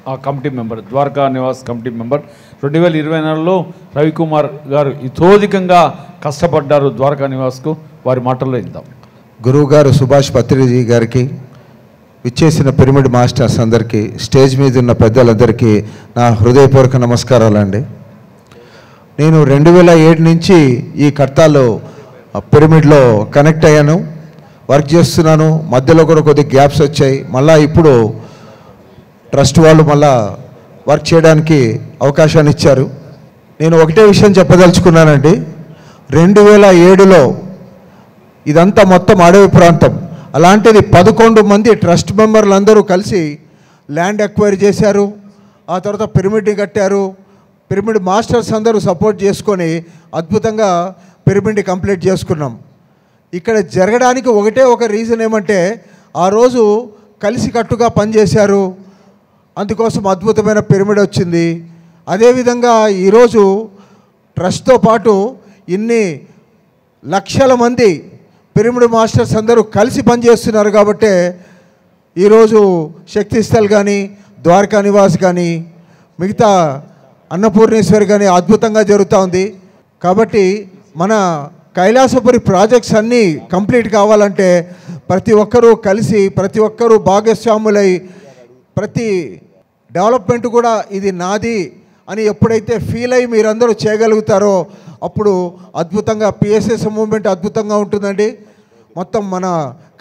ఆ committee member, Dwaraka Nivas committee member. 2024లో రవికుమార్ గారు ఇతోధికంగా కష్టపడ్డారు ద్వారకా నివాస్కు. వారి మాటల్లో ఇద్దాం. గురువు గారు సుభాష్ పత్రిజీ గారికి, విచ్చేసిన పిరమిడ్ మాస్టర్స్ అందరికీ, స్టేజ్ మీద ఉన్న పెద్దలందరికీ నా హృదయపూర్వక నమస్కారాలండి. నేను 2007 నుంచి ఈ కర్తాలో పిరమిడ్లో కనెక్ట్ అయ్యాను, వర్క్ చేస్తున్నాను. మధ్యలో కూడా కొద్ది గ్యాప్స్ వచ్చాయి. మళ్ళీ ఇప్పుడు ట్రస్ట్ వాళ్ళు మళ్ళా వర్క్ చేయడానికి అవకాశాన్ని ఇచ్చారు. నేను ఒకటే విషయం చెప్పదలుచుకున్నానండి. 2007లో ఇదంతా మొత్తం అడవి ప్రాంతం. అలాంటిది 11 మంది ట్రస్ట్ మెంబర్లు అందరూ కలిసి ల్యాండ్ అక్వైర్ చేశారు. ఆ తర్వాత పిరమిడ్ని కట్టారు. పిరమిడ్ మాస్టర్స్ అందరూ సపోర్ట్ చేసుకొని అద్భుతంగా పిరమిడ్ని కంప్లీట్ చేసుకున్నాం. ఇక్కడ జరగడానికి ఒకటే ఒక రీజన్ ఏమంటే, ఆ రోజు కలిసికట్టుగా పనిచేశారు. అందుకోసం అద్భుతమైన పిరమిడ్ వచ్చింది. అదేవిధంగా ఈరోజు ట్రస్ట్తో పాటు ఇన్ని లక్షల మంది పిరమిడ్ మాస్టర్స్ అందరూ కలిసి పనిచేస్తున్నారు. కాబట్టి ఈరోజు శక్తిస్థల్ కానీ, ద్వారకా నివాస్ కానీ, మిగతా అన్నపూర్ణేశ్వరి కానీ అద్భుతంగా జరుగుతూ ఉంది. కాబట్టి మన కైలాసపురి ప్రాజెక్ట్స్ అన్నీ కంప్లీట్ కావాలంటే ప్రతి ఒక్కరూ కలిసి, ప్రతి ఒక్కరూ భాగస్వాములై, ప్రతి డెవలప్మెంట్ కూడా ఇది నాది అని ఎప్పుడైతే ఫీల్ అయ్యి మీరందరూ చేయగలుగుతారో అప్పుడు అద్భుతంగా పిఎస్ఎస్ మూవ్మెంట్ అద్భుతంగా ఉంటుందండి. మొత్తం మన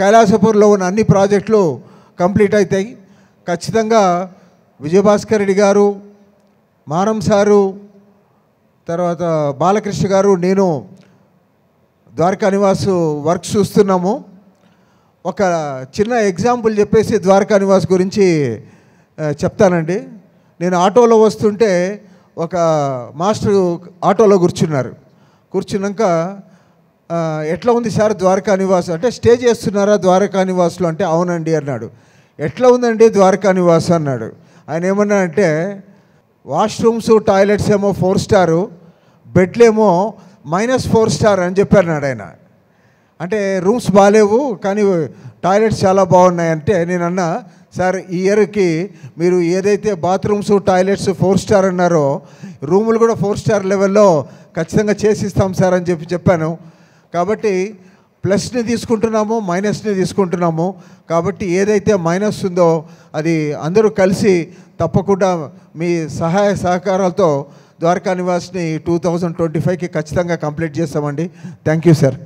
కైలాసపూర్లో ఉన్న అన్ని ప్రాజెక్టులు కంప్లీట్ అవుతాయి. ఖచ్చితంగా విజయభాస్కర్ రెడ్డి గారు, మారం సారు, తర్వాత బాలకృష్ణ గారు, నేను ద్వారకా నివాస్ వర్క్ చూస్తున్నాము. ఒక చిన్న ఎగ్జాంపుల్ చెప్పేసి ద్వారకా నివాస్ గురించి చెప్తానండి. నేను ఆటోలో వస్తుంటే ఒక మాస్టర్ ఆటోలో కూర్చున్నాక ఎట్లా ఉంది సార్ ద్వారకా నివాస్ అంటే, స్టే చేస్తున్నారా ద్వారకా నివాస్లో అంటే అవునండి అన్నాడు. ఎట్లా ఉందండి ద్వారకా నివాస్ అన్నాడు. ఆయన ఏమన్నా అంటే, వాష్రూమ్స్ టాయిలెట్స్ ఏమో 4 స్టారు, బెడ్లేమో -4 స్టార్ అని చెప్పారు ఆయన. అంటే రూమ్స్ బాగాలేవు కానీ టాయిలెట్స్ చాలా బాగున్నాయంటే, నేను అన్నా సార్ ఈ ఇయర్కి మీరు ఏదైతే బాత్రూమ్స్ టాయిలెట్స్ 4 స్టార్ అన్నారో రూములు కూడా 4 స్టార్ లెవెల్లో ఖచ్చితంగా చేసిస్తాం సార్ అని చెప్పాను. కాబట్టి ప్లస్ని తీసుకుంటున్నాము, మైనస్ని తీసుకుంటున్నాము. కాబట్టి ఏదైతే మైనస్ ఉందో అది అందరూ కలిసి తప్పకుండా మీ సహాయ సహకారాలతో ద్వారకా నివాస్ని 2025కి ఖచ్చితంగా కంప్లీట్ చేస్తామండి. Thank you sir.